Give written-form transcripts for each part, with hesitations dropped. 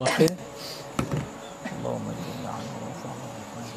Oke. Allahumma jalla ala wa fa'ala wa fa'ala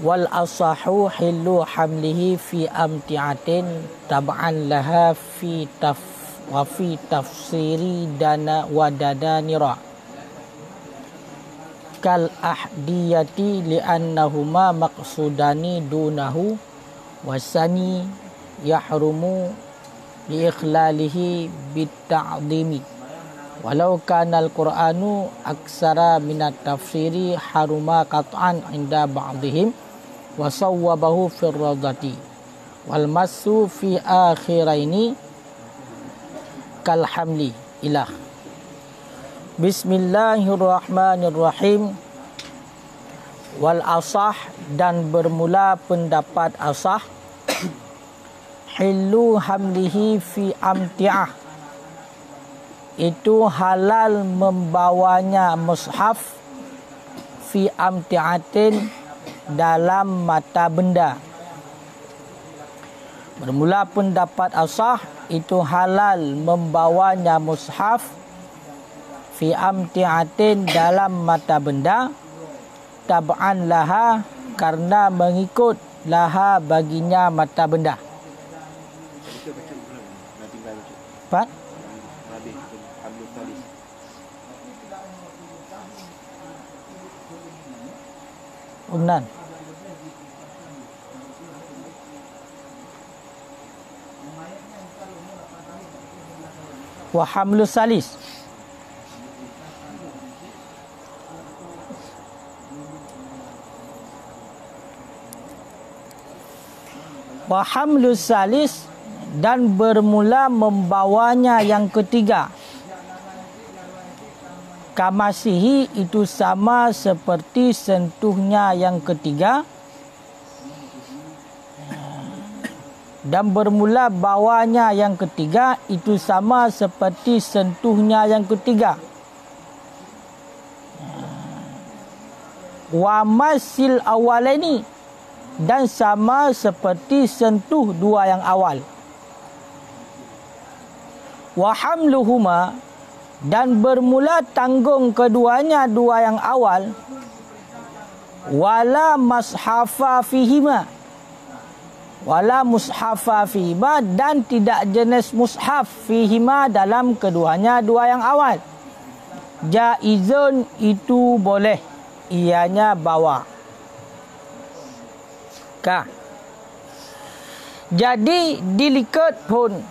wal asahu hillu hamlihi fi amti'atin tab'an laha fi tafsiri dana wa dadanira kal ahdiyati li'annahuma maqsudani dunahu wasani yahrumu li ikhlalihi bitta'dimi walau kana al-Qur'anu aksara minat tafsiri haruma qat'an inda ba'dihim wa sawwabahu fir radati wal masu fi akhiraini kal hamli ilah. Bismillahirrahmanirrahim. Wal asah, dan bermula pendapat asah, hillu hamlihi fi amti'ah, itu halal membawanya mushaf fi amti'atin, dalam mata benda. Bermula pendapat asah, itu halal membawanya mushaf fi amti'atin, dalam mata benda, tab'an laha, karena mengikut laha baginya mata benda. Pak? Umnan. Wa hamlu salis. Wa hamlu salis, dan bermula membawanya yang ketiga. Kamasihi, itu sama seperti sentuhnya yang ketiga, dan bermula bawanya yang ketiga, itu sama seperti sentuhnya yang ketiga. Wa masil awalaini, dan sama seperti sentuh dua yang awal. Wa hamluhuma, dan bermula tanggung keduanya dua yang awal, wala mashafa fihima, wala mushafa fihima, dan tidak jenis mushaf fihima dalam keduanya dua yang awal. Jaizun, itu boleh ianya bawa. Kah? Jadi dilikat pun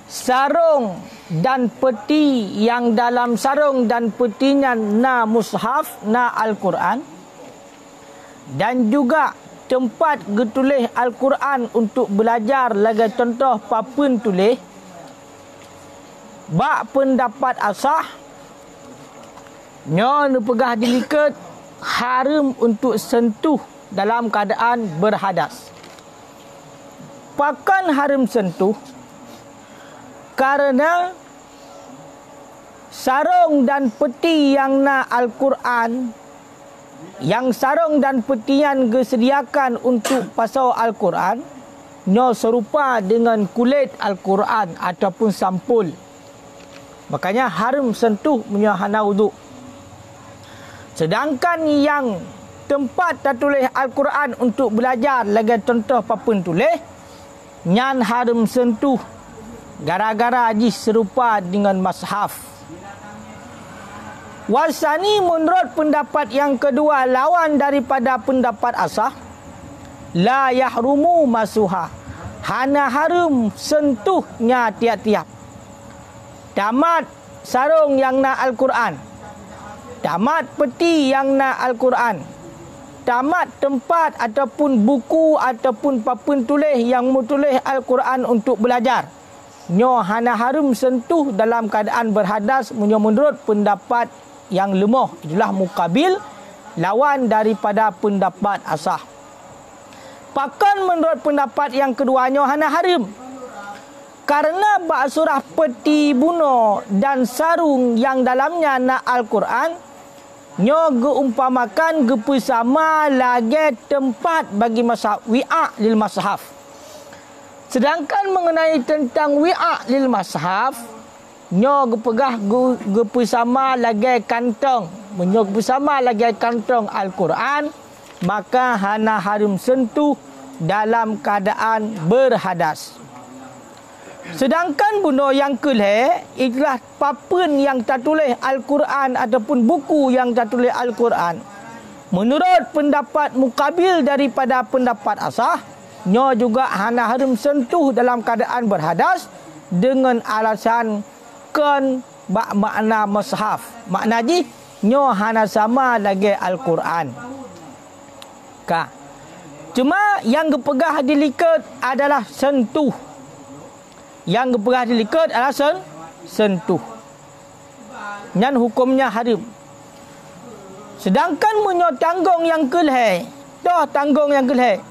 sarung dan peti yang dalam sarung dan petinya na mushaf, na Al-Quran, dan juga tempat getulih Al-Quran untuk belajar lagi contoh papun tulis, bak pendapat asah nyo nu pegah dilikat haram untuk sentuh dalam keadaan berhadas. Pakan haram sentuh karena sarung dan peti yang na Al-Quran, yang sarung dan petian disediakan untuk pasal Al-Quran, nyo serupa dengan kulit Al-Quran ataupun sampul. Makanya haram sentuh menyahana wuduk. Sedangkan yang tempat tertulis Al-Quran untuk belajar lagi contoh papun tulis, nyan haram sentuh gara-gara ajis serupa dengan mushaf. Wasani, menurut pendapat yang kedua lawan daripada pendapat asah, la yahrumu masuha, hana harum sentuhnya tiap-tiap. Tamat sarung yang na Al-Quran, tamat peti yang na Al-Quran, tamat tempat ataupun buku ataupun papun tulis yang mutulis Al-Quran untuk belajar, nyo hana harum sentuh dalam keadaan berhadas menurut pendapat yang lemah, itulah mukabil lawan daripada pendapat asah. Bahkan menurut pendapat yang keduanya hana haram. Karena bak surah peti bunuh dan sarung yang dalamnya nak Al-Quran, nyo geumpamakan gepesama lagi tempat bagi mashaf wi'a lil mashaf. Sedangkan mengenai tentang wi'a lil mashaf, nyo gepegah gepesama lagi kantong, menyo gepesama lagi kantong Al-Quran, maka hana haram sentuh dalam keadaan berhadas. Sedangkan benda yang kelih itulah papan yang tertulis Al-Quran ataupun buku yang tertulis Al-Quran. Menurut pendapat mukabil daripada pendapat asah, nyo juga hana haram sentuh dalam keadaan berhadas dengan alasan kan makna mushaf. Makna ji nyo hana sama lagi Al-Quran. Cuma yang gepegah dilikat adalah sentuh. Yang gepegah dilikat adalah sentuh. Dan hukumnya haram. Sedangkan menyo tanggung yang kelih, tanggung yang kelih,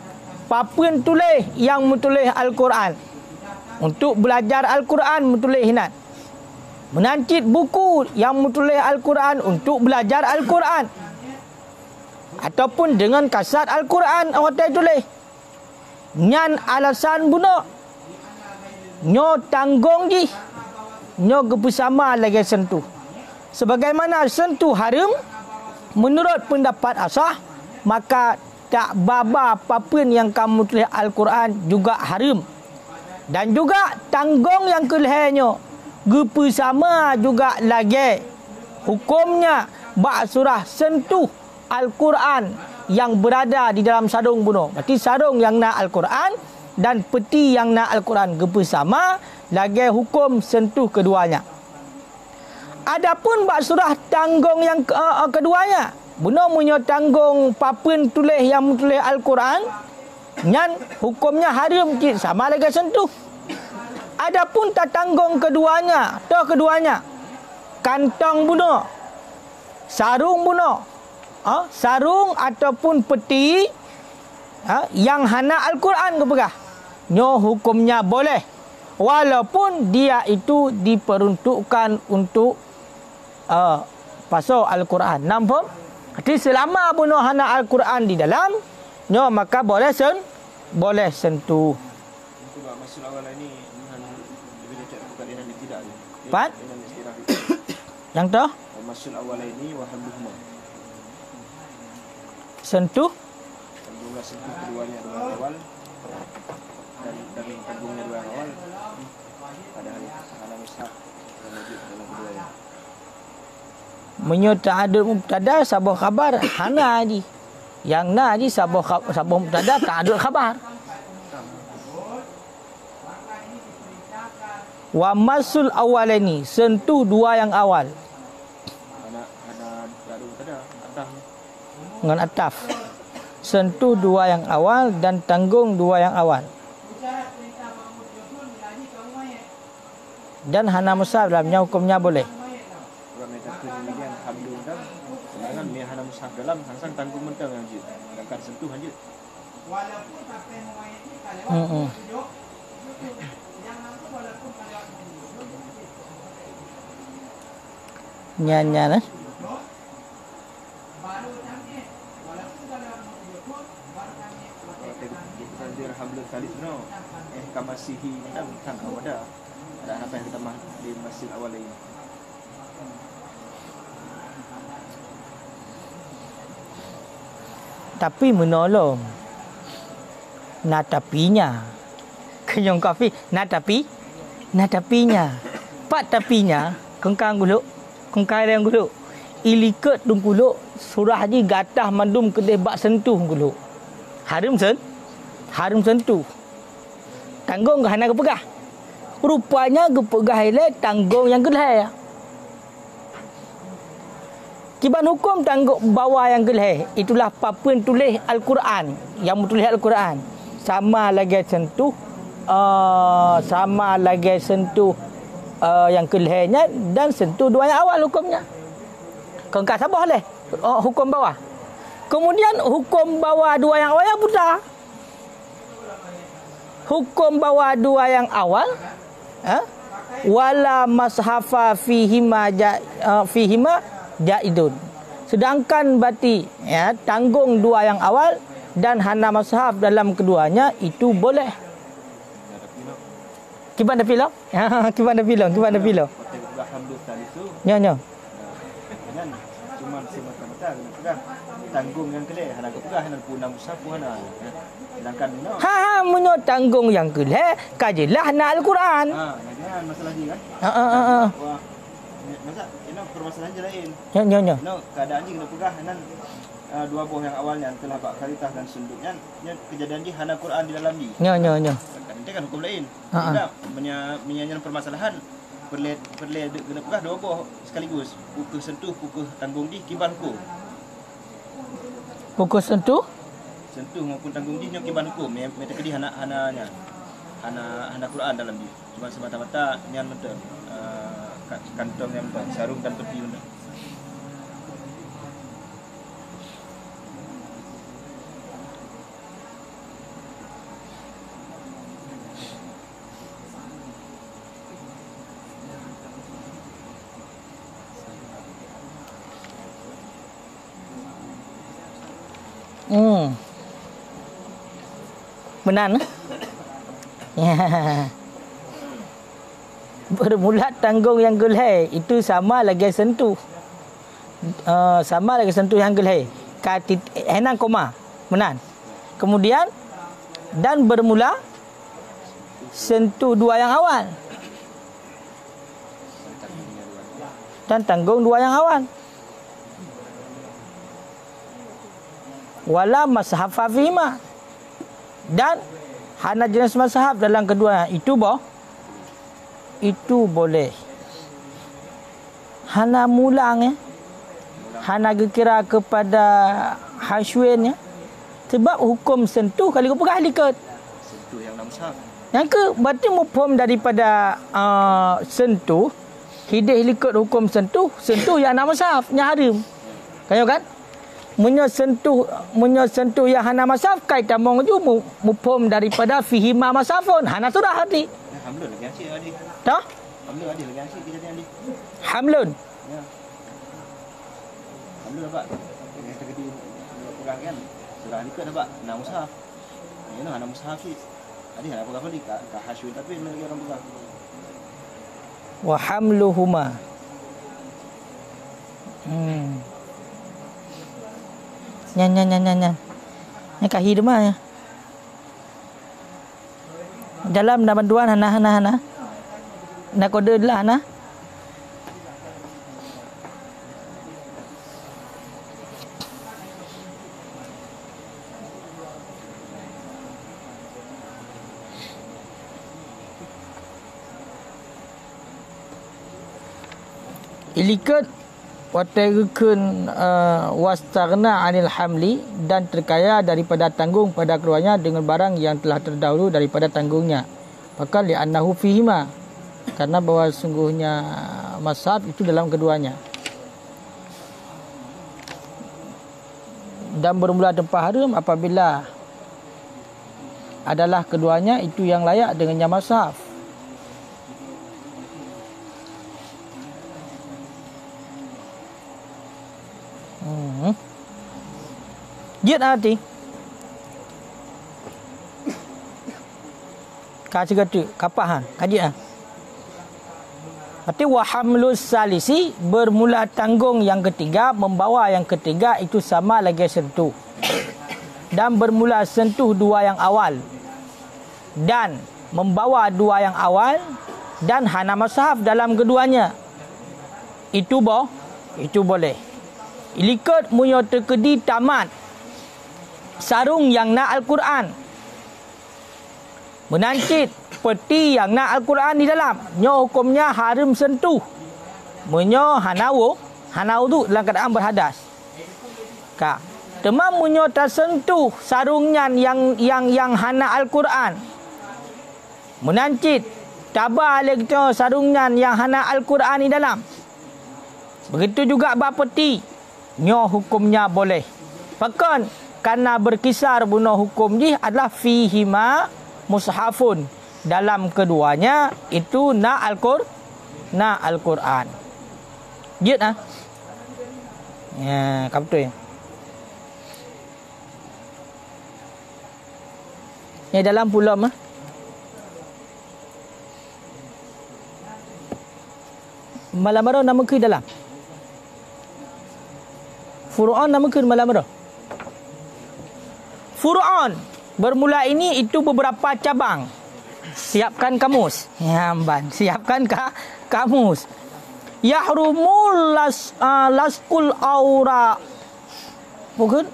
papan tulis yang menulis Al-Quran. Untuk belajar Al-Quran menulis hinat. Menancit buku yang menulis Al-Quran untuk belajar Al-Quran. Ataupun dengan kasat Al-Quran orang tulis. Nyan alasan bunuh. Nyo tanggung ji, nyo gepesama lagi sentuh. Sebagaimana sentuh haram menurut pendapat asah, maka tak baba apapun yang kamu tulis Al-Quran juga haram. Dan juga tanggung yang kelihnya gepesama juga lagi hukumnya bak surah sentuh Al-Quran yang berada di dalam sarung bunuh. Berarti sarung yang nak Al-Quran dan peti yang nak Al-Quran gepesama lagi hukum sentuh keduanya. Adapun bak surah tanggung yang keduanya, bunuh munyo tanggung papan tulis yang menulis Al-Quran, nyan hukumnya haram sama lagi sentuh. Adapun tak tanggung keduanya, kantong bunuh, sarung bunuh, sarung ataupun peti yang hana Al-Quran kepegah, nyo hukumnya boleh walaupun dia itu diperuntukkan untuk pasal Al-Quran. Nampak? Jadi selama bunuh hana Al-Quran di dalam, nyo maka boleh sentuh. Maksud awal ini tidak. Pat? Yang tu? Maksud awal ini wahabduhuma. Sentuh? Tanggungan sentuh keduanya dua awal dan tanggungannya dua awal. Padahal hana mushaf dan wajib dalam keduanya. Menyo ta'adud mubtada sabah khabar hana haji. Yang na haji sabah mubtada ta'adud khabar. Wa masul awalani, sentuh dua yang awal. Hana ta'adud mubtada ataf. Dengan ataf. Sentuh dua yang awal dan tanggung dua yang awal. Dan hana mushaf dalamnya hukumnya boleh. Sedangkan dia hana mushaf dalam hansang tanggung mentang lanjut. Akan sentuh lanjut. Nyan. Dia hamil kali no. Kamasihi kan awada. Ada apa yang kita di masjid awal ini. Tapi menolong natapinya kenyong kafi natapinya pat tapinya kengkang guluk kengkai yang guluk iliket dung guluk surah ji gatah mandum kedeh bak sentuh guluk harum sentuh tanggung ke hana kepegah rupanya kepegah ile tanggung yang keleh. Kiban hukum tanggung bawah yang kelih itulah papan tulis Al-Quran yang menulis Al-Quran sama lagi sentuh yang kelihnya dan sentuh dua yang awal hukumnya. Kau enggak sabah leh hukum bawah. Kemudian hukum bawah dua yang awal yang putar. Hukum bawah dua yang awal, wala mashafa fihima jaidun. Sedangkan berarti tanggung dua yang awal dan hana mashaf dalam keduanya itu boleh. Gimana film? Gimana film? Nyo. Jangan cuma semata-mata kena pegang tanggung yang kelih hana ke pegang hana pun mushaf pun hana. Sedangkan Menyo tanggung yang kelih kajilah hana Al-Quran. jangan masalah ni kan. Wah. Masa ini permasalahan je lain. Nyo. Keadaan ni kena pegang hana dua buah yang awalnya telah bak karitah dan sunduknya kejadian di hana Quran di dalam ni. Nyo. Nanti kan hukum lain. Tidak menyanyikan permasalahan perle kena pegang dua buah sekaligus. Pukul sentuh, pukul tanggung di kibar hukum. Pukul sentuh Maupun tanggung di kibar hukum. Mereka kedi hana Quran dalam dia. Cuma semata-mata nyan betul. Kantong yang betul, sarung dan tepi betul. Benar. Bermula tanggung yang gelai itu sama lagi sentuh. Sama lagi sentuh yang gelai. Henang koma. Benar. Kemudian dan bermula sentuh dua yang awal. Dan tanggung dua yang awal. Wala mashafa fihima. Dan hana jenis mazhab dalam kedua itu itu boleh. Hana mulang hana kira kepada hasyuin sebab hukum sentuh kali kau pegang likat Sentuh yang mazhab. yang ke berarti mufhum daripada sentuh hidih likat hukum sentuh yang nama mazhab yang haram. Kan? Menyo sentuh yang hana masaf kai tamong ju mufhum daripada fihima masafun hana surah hati. Hamlun lagi asyik adik. Tah? Hamlun adik lagi asyik kejadian adik. Hamlun. Ya. Hamlun apa? Kita kedi pegang kan. Surah likat apa? Hana mushaf. Ini hana mushaf sih. Adik hana pegang balik ka hasyun tapi lagi orang pegang. Wa hamluhuma. Nyan. Ni kahir mah ya. Dalam nama dua hana. Nak kode lah hana. Ilikat watarikun wastaghna anil hamli dan terkaya daripada tanggung pada keluarnya dengan barang yang telah terdahulu daripada tanggungnya. Maka li'annahu fihima karena bahawa sungguhnya mazhab itu dalam keduanya. Dan bermula tempat haram apabila adalah keduanya itu yang layak dengannya mazhab. Giat hati. Kaji kata kapahan kaji ah. Berarti wahamlus salisi bermula tanggung yang ketiga membawa yang ketiga itu sama lagi sentuh. Dan bermula sentuh dua yang awal dan membawa dua yang awal dan hana mazhab dalam keduanya. Itu boleh. Ilikut munyo terkedi tamat sarung yang nak Al-Quran. Menancit peti yang nak Al-Quran di dalam. Nyo hukumnya haram sentuh. Menyo hanau tu dalam keadaan berhadas. Ka. Temam munyo tersentuh sarungnya yang hana Al-Quran. Menancit tabar lagi sarungnya yang hana Al-Quran di dalam. Begitu juga bapeti. Nyo hukumnya boleh. Bahkan karena berkisar bunuh hukum ni adalah fihima mushafun. Dalam keduanya itu na Al-Quran. Jid ah. Ya, betul ya. Yang dalam pulau mah. Malam marah nama ke dalam. Furu'an nama ke malam marah. Furu'an bermula ini itu beberapa cabang. Siapkan kamus. Ya, Amban. Siapkan kamus. Yahrumul laskul aura. Bukan?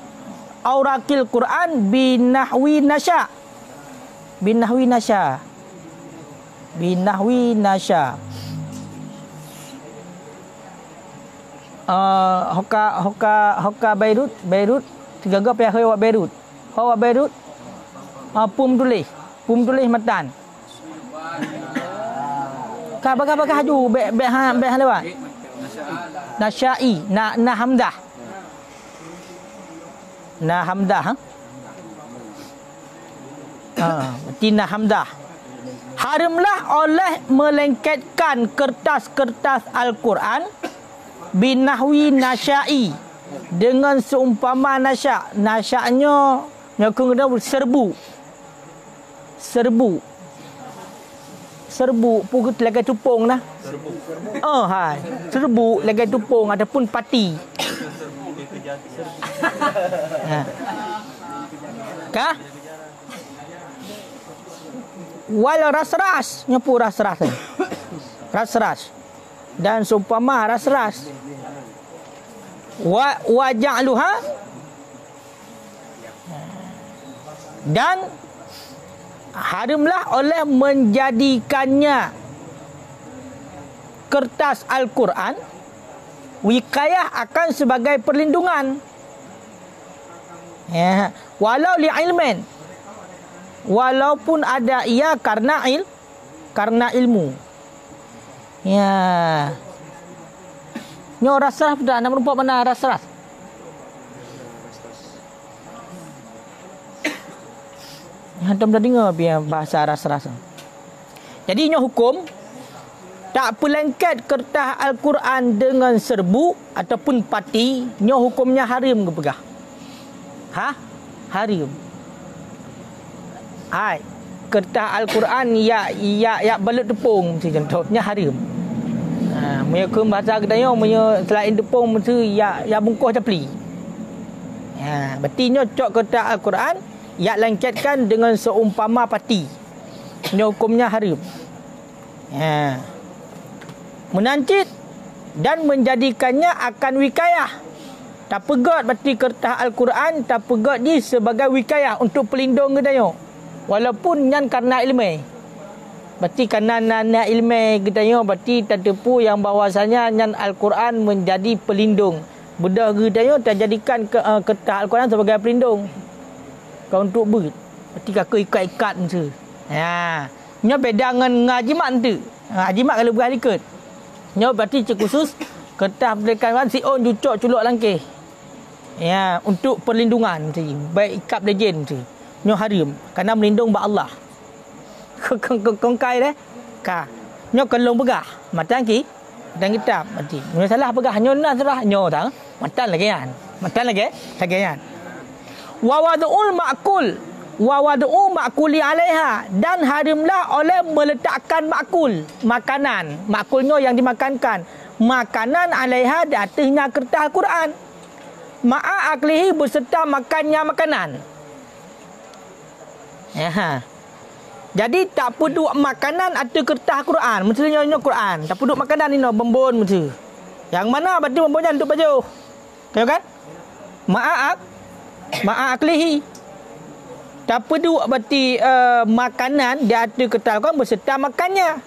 Aurakil Quran binahwi nasya. Binahwi nasya. Binahwi nasya. Hoka Beirut tiga gap ya hawa Beirut pum tulis matan ka bakah haju be lewat nasyai na hamdah Tina hamdah. Haramlah oleh melengketkan kertas-kertas Al-Quran binahwi nasyai, dengan seumpama nasya. Nasyaknya nyokong serbu pukul lagai tupung lah. Serbu lagai tupung ataupun pati. Kah? Wal ras-ras, nyapu ras-ras. Ras-ras. Dan seumpama ras-ras. Wa ja'luha, dan haramlah oleh menjadikannya kertas Al-Quran wikayah akan sebagai perlindungan. Ya, walau li'ilmin, walaupun ada ia karena ilmu. Ya. Nyo ras-ras dah nak merupak mana ras-ras. Hantam dah dengar biar bahasa ras-ras. Jadi nyo hukum tak pelengket kertas Al-Quran dengan serbu ataupun pati, nyo hukumnya haram ke pegah. Haram. Hai, kertas Al-Quran ya balut tepung contohnya haram. Punya ke bahasa kedaya punya selain tepung mesti ya bungkus capli. Berarti nyo cok kertas Al-Quran ya lengketkan dengan seumpama pati. Nyo hukumnya haram. Menancit dan menjadikannya akan wikayah. Tak pegat berarti kertas Al-Quran tak pegat ni sebagai wikayah untuk pelindung kedaya. Walaupun nyan karena ilmu. Berarti kerana nana ilmu kedaya berarti terdepu yang bahawasanya nyan Al-Quran menjadi pelindung. Bedah kedaya terjadikan kertas Al-Quran sebagai pelindung. Kau untuk ber. Berarti kakak ikat-ikat tu. Nyo beda dengan ngajimat tu. Ngajimat kalau berhalikat. Nyo berarti khusus kertas belikan si on jucuk culuk langkih. Untuk perlindungan tu. Baik ikat lejen tu. Nyo haram kerana melindung ba Allah. Kongkai deh. Nyo kelong pegah. Matan ki dan kitab berarti. Nyo salah pegah nyo nak serah nyo tang. Matan lagi kan. Wa wadu'u ma'kuli alaiha, dan haramlah oleh meletakkan makanan. Makulnya yang dimakankan. Makanan alaiha di atasnya kertas Al-Quran. Ma'a aklihi beserta makannya makanan. Jadi tak peduk makanan atau kertas Quran. Mestinya Quran. Tak peduk makanan ni bembun mesti. Yang mana berarti bembunnya untuk baju. Tahu kan? Ma'aklihi. Tak peduk berarti makanan dia ada kertas Quran beserta makannya.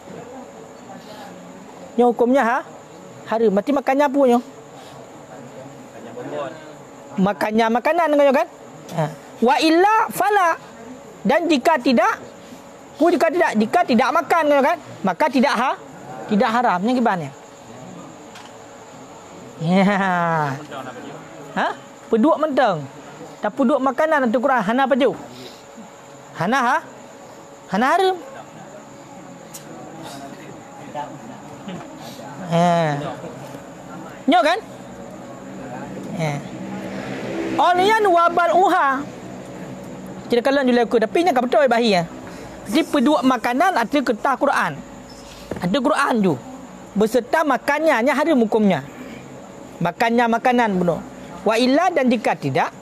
Yang hukumnya haram. Berarti makannya apa nyo? Makannya makanan kan? Wa illa fala. Dan jika tidak makan kan, maka tidak haram. Yang gimana? Peduk mentang. Tak puduk makanan atau Quran. Hana apa je? Hana ha? Hana haram. Nyo kan? Olian wabal uha. Tidak kalau jual aku tapi nya betul bahaya. Di pedua makanan ada kertas Quran. Ada Quran ju. Beserta makannya nya haram hukumnya. Makannya makanan benar. Wa illa dan jika tidak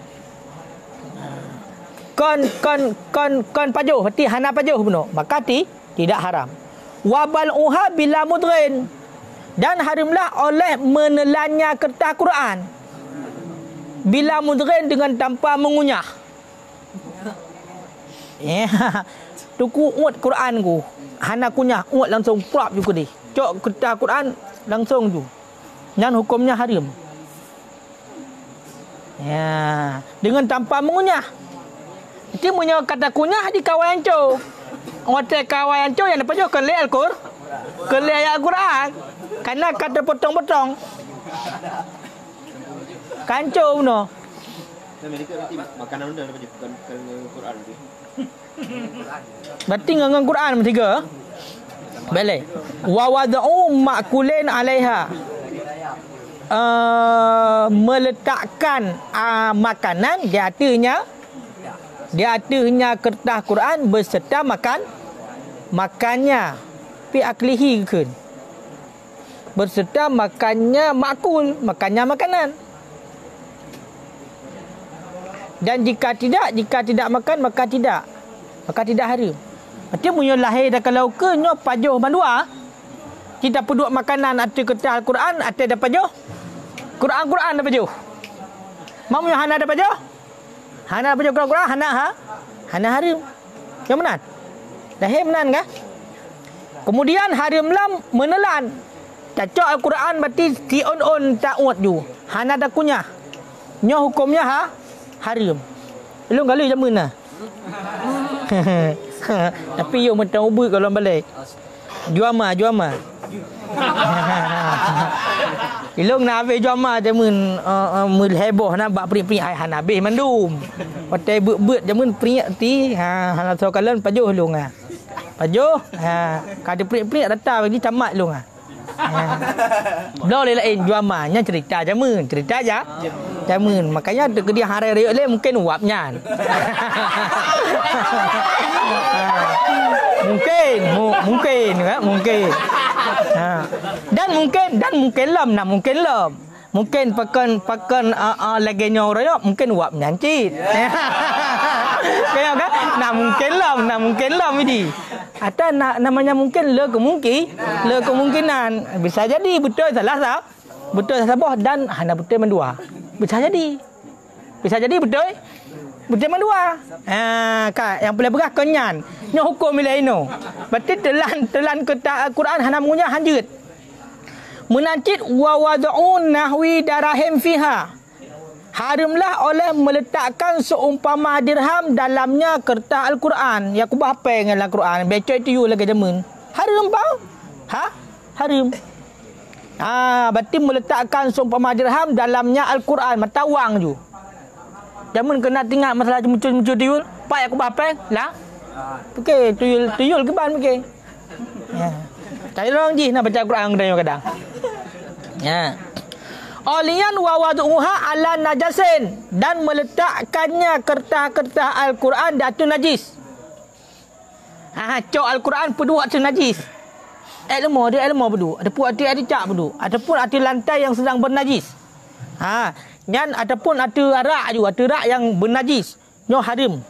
kon pajuh berarti hana pajuh benar. Maka tidak haram. Wabal uha bila mudrin. Dan haramlah oleh menelannya kertas Quran. Bila mudrin dengan tanpa mengunyah. Tuku uat Quran ku. Hana kunyah uat langsung prap juga deh. Cok kertas Quran langsung tu. Yang hukumnya haram. Dengan tanpa mengunyah. Itu punya kata kunyah di kawayan co. Hotel kawayan co yang dapat jo kelih Al-Qur'an. Kelih ayat Al-Quran. Karena kata potong-potong. Kanco no. Makanan udah dapat bukan Quran tu. Berarti dengan Quran bertiga. Boleh. Wa wad'u ma'kulin 'alaiha. Meletakkan makanan di atasnya kertas Quran beserta makannya fi aklihi ke beserta makannya makul, makannya makanan. Dan jika tidak makan maka tidak haram. Berarti punya lahir dah kalau ke nyo pajuh mandua. Kita peduk makanan atau kertas Al-Quran atau ada pajuh. Quran ada pajuh. Mamu yang hana ada pajuh? Hana pajuh Quran, hana haram. Yang benar? Lahir benar kah? Kemudian haramlah menelan. Cacok Al-Quran berarti tion tak uat ju. Hana ada kunyah. Nyo hukumnya haram. Belum kali zaman nah. Tapi yo mentang ubut kalau balik. Juama. Ilong nak habis juama jamun heboh nak bak peri-peri ai han habis mandum. Patai beut jamun peri ti han so kalan pajuh long Pajuh kada peri-peri datang ni camat long Lo lain juama nya cerita jamun, cerita aja. Jamun makanya ke dia hari raya le mungkin uapnya. Mungkin. Dan mungkin lam. Mungkin pakan lagi nyoraya mungkin uap nyancit. Kaya kan? Mungkin lam ini. Atau namanya mungkin le kemungkinan. Bisa jadi betul salah. Betul salah dan hanya betul mendua. Bisa jadi betul. Betul mendua. Kak yang boleh berah kenyan. Nya hukum ilaino. Berarti telan kertas Al-Quran hana mengunyah hanjut. Menancit wa wad'un nahwi darahim fiha. Haramlah oleh meletakkan seumpama dirham dalamnya kertas Al-Quran. Ya aku apa dengan Al-Quran? Becok itu you lagi jamun. Haram bau? Haram. Berarti meletakkan seumpama dirham dalamnya Al-Quran. Mata wang ju. Jamun kena tinggal masalah muncul tuyul. Pak aku apa? Lah. Okey, tuyul ke ban okey. Ya. Cari orang ji nak baca Al-Quran kadang-kadang. Ya. Olian wa waduha ala najasin dan meletakkannya kertas-kertas Al-Quran di atas najis. Cok Al-Quran pedu atas najis. Ilmu pedu. Ada pun ada cak pedu. Ada pun ada lantai yang sedang bernajis. Dan ada pun ada rak juga, ada rak yang bernajis. Nyo haram.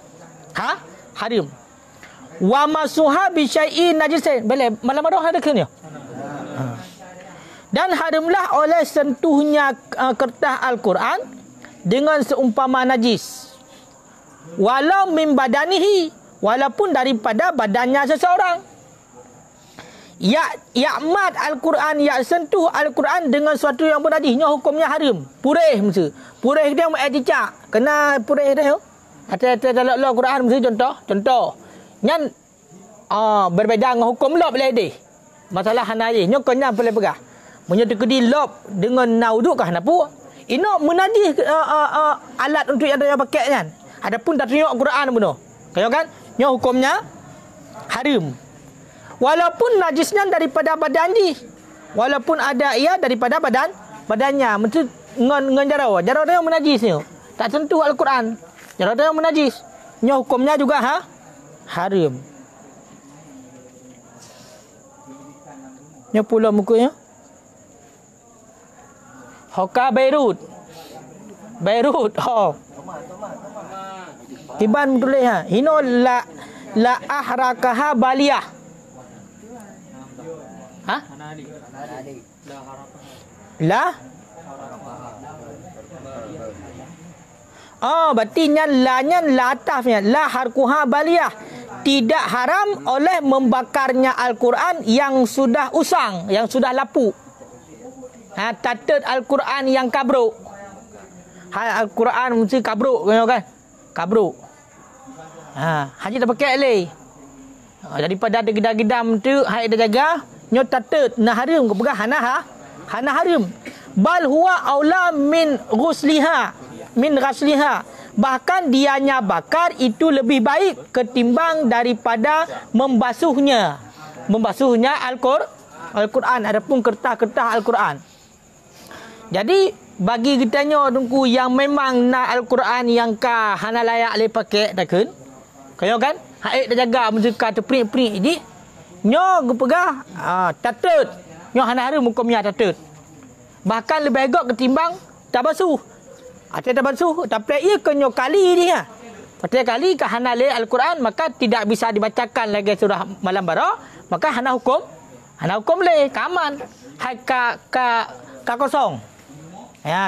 Haram. Wa masuha bi syai'in najisin. Boleh malam ada ke ni? Dan haramlah oleh sentuhnya kertas Al-Quran dengan seumpama najis. Walau min badanihi, walaupun daripada badannya seseorang. Ya'mat Al-Quran, sentuh Al-Quran dengan sesuatu yang bernajis, hukumnya haram. Purih mesti. Purih dia cicak. Kena purih dia. Ada dalam Al-Quran mesti contoh. Nyan berbeza dengan hukum lob boleh. Masalah hanajis, kena boleh pegah. Menyatu kedi lob dengan nauduk kah napu? Ini menajis alat untuk yang dia pakai kan. Adapun tak tengok Quran benar. Kaya kan? Nya hukumnya haram. Walaupun najisnya daripada badan dia. Walaupun ada ia daripada badannya. Mesti ngan jarau. Jarau dia menajis ni. Tak sentuh Al-Quran. Jarau dia menajis. Nya hukumnya juga haram. Nya pula muka Hoka Beirut. Tiban tulis Hino la ahrakaha baliyah. La berarti nya la atafnya la harkuha baliyah. Tidak haram oleh membakarnya Al-Quran yang sudah usang, yang sudah lapuk. Tatat Al-Quran yang kabruk. Al-Quran mesti kabruk kan? Kabruk. Haji dah pakai leh. Daripada ada gedam-gedam tu, hai dah jaga, nyo tatat nah haram ke pegah hana haram. Bal huwa aula min ghusliha. Bahkan dianya bakar itu lebih baik ketimbang daripada membasuhnya. Membasuhnya Al-Quran. Adapun kertas-kertas Al-Quran. Jadi bagi kitanya tunggu yang memang nak Al-Quran yang ka hana layak le pakai takun. Kaya kan? Haik dah jaga muzika terprik-prik ni. Nyo gepegah tatut. Nyo hana harum hukumnya tatut. Bahkan lebih agak ketimbang tak basuh. Tak basuh tapi ia kenyo kali dia. Pada kali ka hana le Al-Quran maka tidak bisa dibacakan lagi surah malam bara, maka hana hukum le kaman. Hai ka kosong.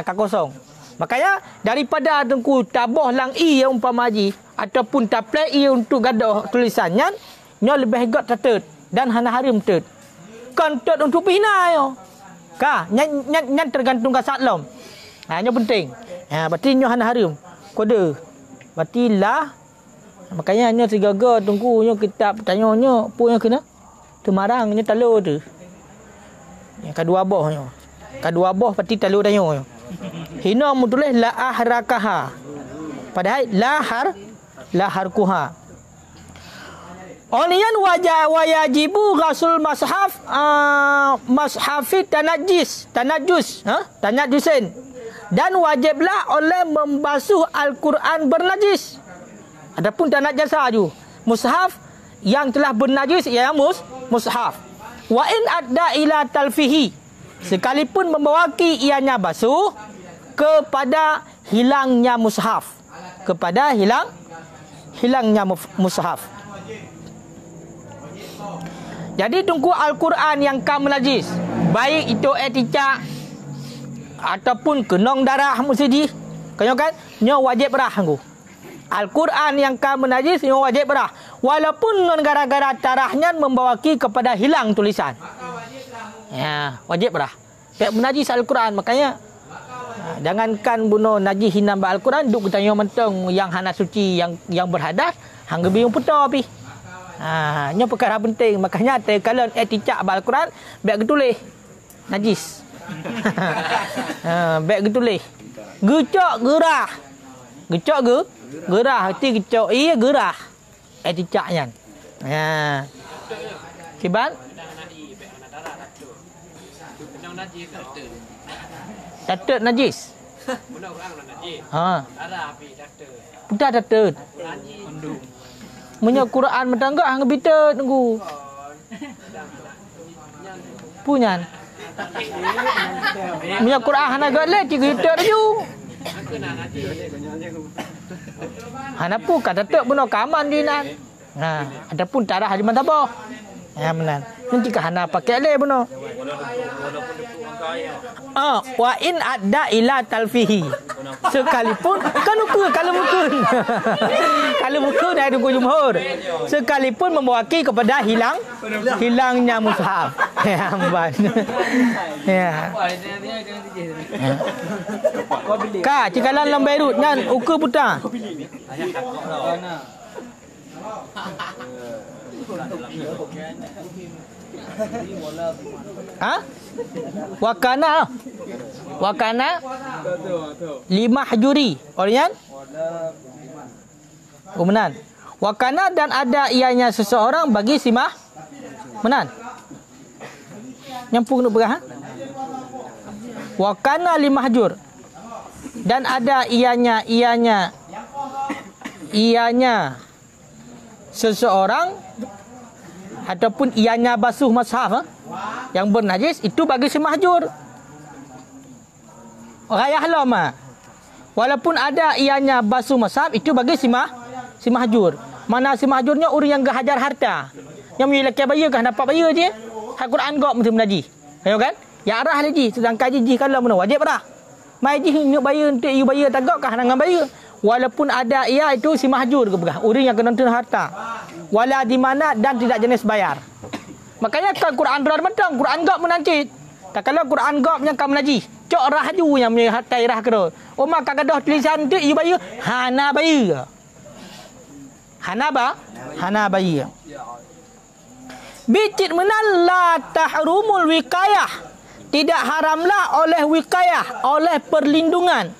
Kosong. Makanya daripada tengku tabah lang i yang umpama haji ataupun taplek i untuk gadah tulisannya, nyo lebih agak tatut dan hana haram tut. Kan tut untuk pina yo. Nyan tergantung ka satlom. Nyo penting. Berarti nyo hana haram. Kode. Berarti lah. Makanya nyo sigaga tengku nyo kitab tanya nyo apa yang kena? Temarang nyo talur tu. Yang kedua boh nyo. Kedua boh berarti talur tanya. Hina mu tulis la ahrakaha. Padahal la harkuha. Onian wajibu ghasul mashafi tanajusin. Dan wajiblah oleh membasuh Al-Quran bernajis. Adapun tak najasa ju. Mushaf yang telah bernajis ialah mushaf. Wa in adda ila talfihi. Sekalipun membawaki ianya basuh kepada hilangnya mushaf. Kepada hilangnya mushaf. Jadi tunggu Al-Quran yang kamu najis. Baik itu etika ataupun kenong darah musidi. Kau kan? Nyo wajib berah aku. Al-Quran yang kamu najis nyo wajib berah. Walaupun gara-gara darahnya membawaki kepada hilang tulisan. Wajib berah. Pek menajis Al-Quran. Makanya jangankan bunuh najis hinam Al-Quran duk bertanya mentong yang hana suci yang berhadas hangga biung putar pi. Nya perkara penting. Makanya kalau etika Al-Quran baik getulih najis. Baik getulih. Gecok gerah. Gecok gerah. Hati gecok gerah. Etikanya. Kiban? Tatut najis. Putar tatut. Punya Quran mentangga hang bitut tunggu. Punyan. Punya Quran hana gale bitut ju. Hana pu kata tatut buno kaman dinan. Adapun tarah di mantabah. Benar. Nanti ke hana pakai le buno. Wa in adda ila talfihi. Sekalipun kalau mukun. Kalau mukun ada jumhur. Sekalipun membawaki kepada hilangnya mushaf. Cikalan lam Beirut nyan ukur putar. Ha? Wakana. Lima hajuri. Orangnya? Menan. Wakana dan ada ianya seseorang bagi simah. Menan. Nyampung nak berah. Wakana lima hajur. Dan ada ianya seseorang ataupun ianya basuh mushaf yang bernajis itu bagi si mahjur. Rayah lama. Walaupun ada ianya basuh mushaf itu bagi si mahjur. Mana si mahjurnya orang yang kehajar harta. Yang memiliki bayar kah dapat bayar je. Al-Quran gak mesti menaji. Tahu kan? Ya arah lagi sedangkan ji kalau mana wajib dah. Mai ji nak bayar untuk you bayar tagak kah dengan bayar. Walaupun ada ia itu si mahjur ke begah. Orang yang kena tuntut harta. Wala di mana dan tidak jenis bayar. Makanya kalau Quran berar betul, Quran gak menancit. Tak kalau Quran gak punya kam naji. Cok rahaju yang punya harta irah kero. Oma kagadah tulisan tu you bayar hana bayar. Hana bayar. Bicit menal la tahrumul wiqayah. Tidak haramlah oleh wiqayah, oleh perlindungan.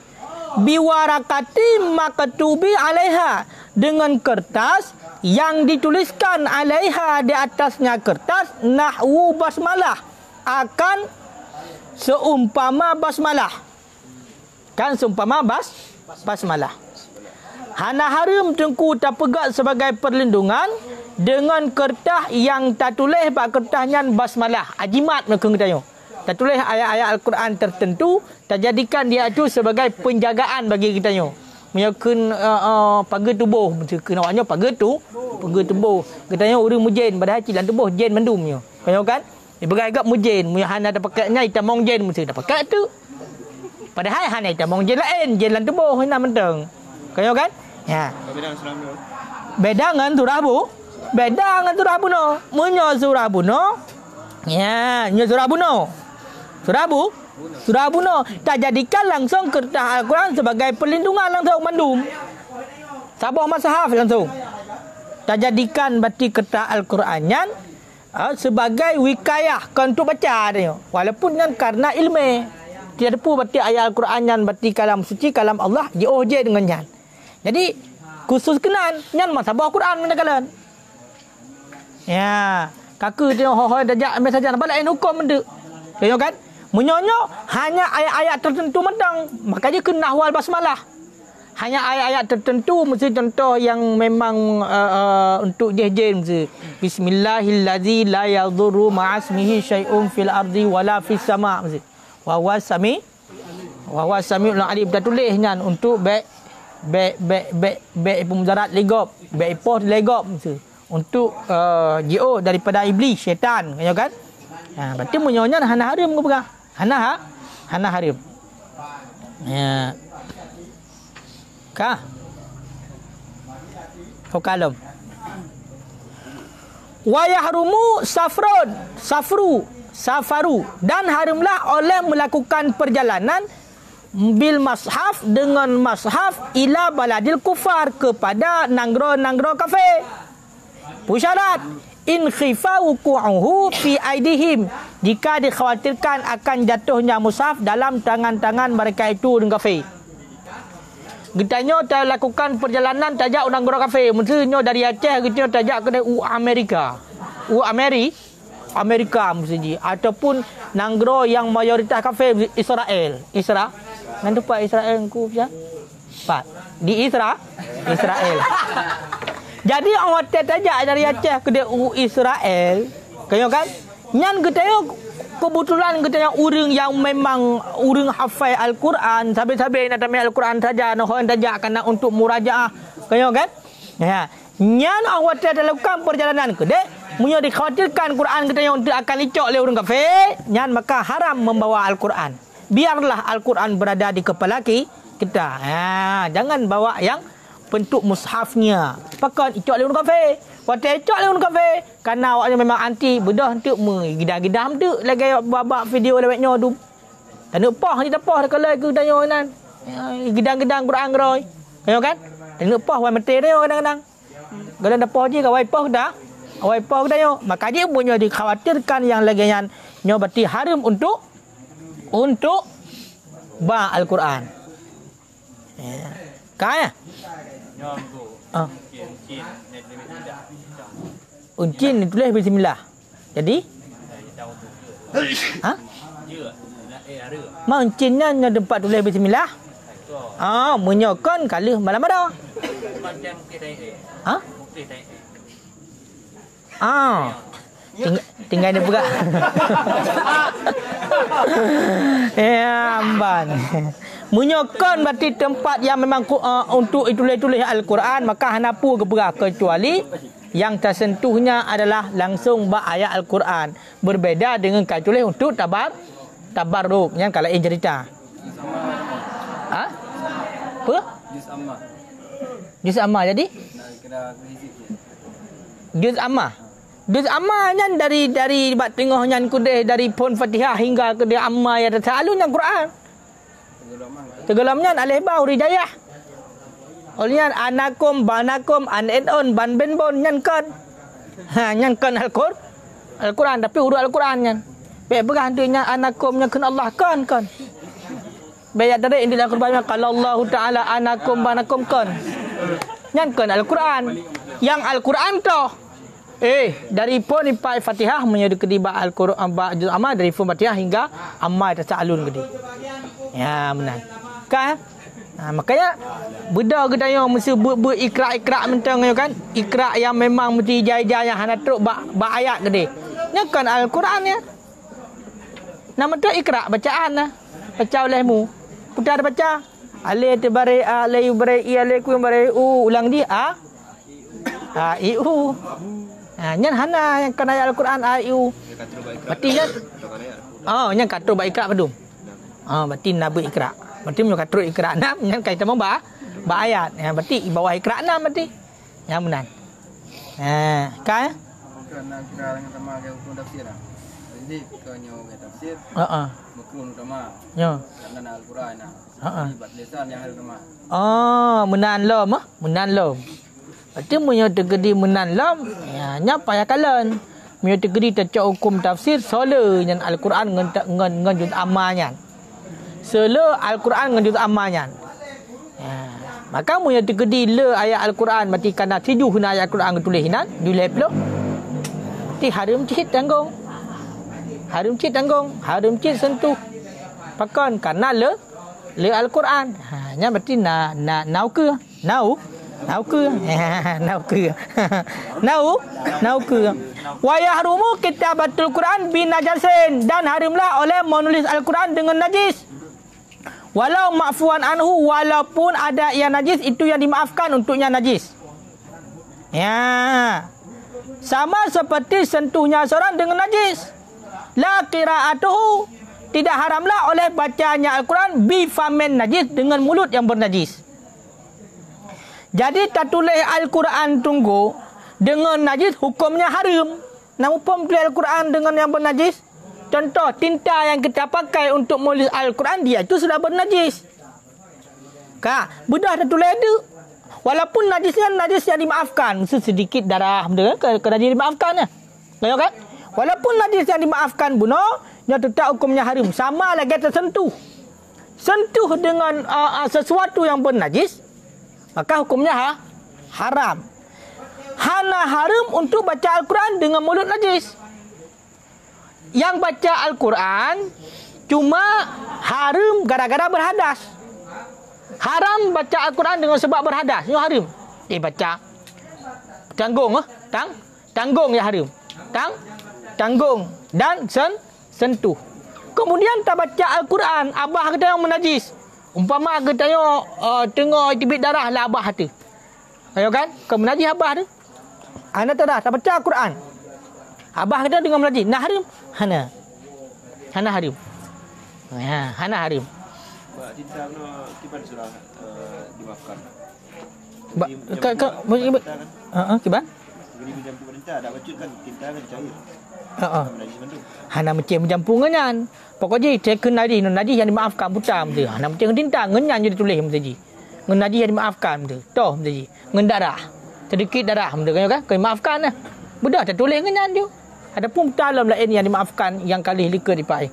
Biwarakati maktubi alaiha, dengan kertas yang dituliskan alaiha di atasnya kertas nahwu basmalah, akan seumpama basmalah. Kan seumpama basmalah. Hana haram tengku tak pegat sebagai perlindungan dengan kertas yang tak tulis bak kertasnya basmalah. Ajimat nak kena tak tulis ayat-ayat Al-Quran tertentu, tak jadikan dia itu sebagai penjagaan bagi kita nyo. Menyakun pagar tubuh, kena awaknya pagar tubuh. Kita nyo orang mujen padahal cilan tubuh jen mendum nyo. Kau kan? Dia beragak mujen, mu hana ada pakainya kita mong jen mesti dapat pakai tu. Padahal hana kita mong jen lain, jen lan tubuh hina menteng. Kau kan? Ya. Beda dengan surah bu. Beda dengan surah bu no. Munyo surah bu no. Ya, nyo surah bu no. Surah Buno tak jadikan langsung kertas Al-Quran sebagai perlindungan langsung mandum. Sabah mushaf langsung. Tak jadikan berarti kertas Al-Qurannya sebagai wikayah untuk baca dia. Walaupun kan karena ilmu. Tidak ada pun berarti ayat Al-Qurannya berarti kalam suci, kalam Allah dioh je dengan nyan. Jadi khusus kenan nyan masabah Quran mana kalian. Ya, kakak dia hohoi dajak ambil saja nampak lain hukum benda. Tengok kan? Menyonyo hanya ayat-ayat tertentu mentang, makanya kena awal basmalah. Hanya ayat-ayat tertentu mesti contoh yang memang untuk jehjen mesti. Bismillahillazi la yadhurru ma'asmihi syai'un fil ardi wala fis sama' mesti. Wa huwa samiul alim. Dah tulisnya untuk baik pemudarat legop, baik pos legop mesti. Untuk jio daripada iblis syaitan, kan? Ha, berarti menyonya hana haram ke berah? Hana haram. Ya. Kah? Fokalum. Wa yahrumu safaru dan haramlah oleh melakukan perjalanan bil mashaf dengan mashaf ila baladil kufar, kepada nanggro kafir. Pusyarat in khifa wuqu'uhu fi aidihim, jika dikhawatirkan akan jatuhnya mushaf dalam tangan-tangan mereka itu orang kafir. Getanya tak lakukan perjalanan tajak orang kafir, mestinya dari Aceh gitu tajak ke Amerika. Amerika mesti, ataupun nanggro yang mayoritas kafir Israel. Nanti Pak Israel ku ya? Pak di Israel. Jadi orang tajak dari Aceh ke Israel. Kau kan? Nyan getanya kebetulan getanya orang yang memang orang hafal Al-Quran, sampai-sampai nak tamai Al-Quran saja, nak orang tajak kena untuk murajaah. Kau kan? Ya. Nyan orang lakukan perjalanan ke dek, punya dikhawatirkan Quran getanya untuk akan licok oleh orang kafir, nyan maka haram membawa Al-Quran. Biarlah Al-Quran berada di kepala kita. Ha, jangan bawa yang bentuk mushafnya. Pakai icok oleh orang kafir. Waktu icok oleh orang kafir, kerana awaknya memang anti bedah untuk gidah-gidah untuk lagi babak video lewatnya tu. Tak nak pah ni tak pah kalau aku tanya nan. Gidang-gidang Quran geroi. Tengok kan? Tak nak pah wan mati dia kadang-kadang. Kalau dapat haji kau wiper dah. Wiper dah yo. Maka dia punya dikhawatirkan yang lagi yang nyobati haram untuk ba Al-Quran. Ya. Kaya? Uncin ditulis bismillah. Jadi? Ha? Mak uncinnya nya tempat tulis bismillah. Menyokon kali malam ada. Ha? Tinggal dia buka. Ya, amban. Menyokon berarti tempat yang memang untuk tulis Al-Quran, maka hanapu kecuali yang tersentuhnya adalah langsung ayat Al-Quran. Berbeza dengan kad tulis untuk tabarruk yang kalau cerita. Ha? Apa? Juz amma jadi? Juz amma. Juz amma nyan dari bat tengah nyan kudeh dari pon Fatihah hingga ke dia amma ya selalu nyan Quran. Tegelamnya alif ba urijayah. Olehnya anakum banakum anon ban benbon nyan kan. Nyan kan Al-Quran tapi huruf Al-Quran nyan. Baik bergantinya anakumnya kan Allah kan. Baik dari ini dalam Quran kalau Allah Taala anakum banakum kan. Nyan kan Al-Quran. Yang Al-Quran toh dari pun ipai Fatihah menyebut kediba Al-Quran juz amma dari pun Fatihah hingga amma tasalun gede. Ya benar. Kan? Makanya beda kita yang mesti ikra mentang kan. Ikra yang memang mesti jaya-jaya hana truk ba ayat gede. Nya kan Al-Quran ya. Nama tu ikra bacaan lah. Baca olehmu. Putar baca. Alif tibari alif bari alaikum bari ulang di iu. Nyan hana yang kena ayat Al-Quran iu. Berarti kan nyan katru ba ikra padum. Berarti nabu ikra. Berarti mu katru ikra 6 nyan kai tamo ba ayat. Berarti bawah ikra 6 berarti. Yang benar. Kan? Kerana kira dengan tema ke hukum tafsir. Jadi kanyo ke tafsir. Hukum utama. Yo. Karena Al-Quran. Ibarat lisan yang utama. Menan lom menan lom. Berarti munyo tegedi menan lom, nya payah kalen. Munyo tegedi tecak hukum tafsir solo nyan Al-Quran ngan juz amma nyan. Solo Al-Quran ngan juz amma nyan. Maka munyo tegedi le ayat Al-Quran berarti kana tujuh ayat Al-Quran tulis hinan dulep lo. Berarti harum cit tanggung. Harum cit tanggung, harum cit sentuh. Pakon karena le Al-Quran. Nya berarti nau ke. Nau ke. Wa yahrumu kitabatul Quran bin najasin, dan haramlah oleh menulis Al-Quran dengan najis. Walau ma'fuan anhu, walaupun ada yang najis itu yang dimaafkan untuknya najis. Ya. Sama seperti sentuhnya seorang dengan najis. La qira'atuhu, tidak haramlah oleh bacanya Al-Quran bi famin najis, dengan mulut yang bernajis. Jadi tak tulis Al-Quran tunggu dengan najis hukumnya haram. Namun pun tulis Al-Quran dengan yang bernajis. Contoh tinta yang kita pakai untuk menulis Al-Quran dia itu sudah bernajis. Bedah tak tulis itu. Walaupun najisnya najis yang dimaafkan, sedikit darah kena dimaafkan ya. Kan? Walaupun najis yang dimaafkan bunuh, dia tetap hukumnya haram. Sama lagi tersentuh. Sentuh dengan sesuatu yang bernajis, maka hukumnya haram. Hana haram untuk baca Al-Quran dengan mulut najis. Yang baca Al-Quran cuma haram gara-gara berhadas. Haram baca Al-Quran dengan sebab berhadas. Itu haram. Baca. Tanggung. Tanggung ya haram. Tanggung. Dan sentuh. Kemudian tak baca Al-Quran. Abah kita yang menajis. Umpama kita tengok tibit darah lah abah tu. Ayo kan? Kau menajis abah tu. Anda tak baca Al-Quran. Abah kita dengan menajis. Nah haram. Hana haram. Hana haram. Tinta kiban sudah dimaafkan. Kiban? Jadi mencampur tinta ada bacut kan tinta kan cair. Hana macam mencampur ngenyan. Pokoknya cekun najis yang dimaafkan putam tu. Hana macam tinta ngenyan jadi tulis mesti. Ngen najis yang dimaafkan tu. Toh mesti. Ngen darah. Sedikit darah benda kan? Kau maafkan lah. Benda tertulis dengan dia. Adapun dalam lain yang dimaafkan yang kali lika dipai.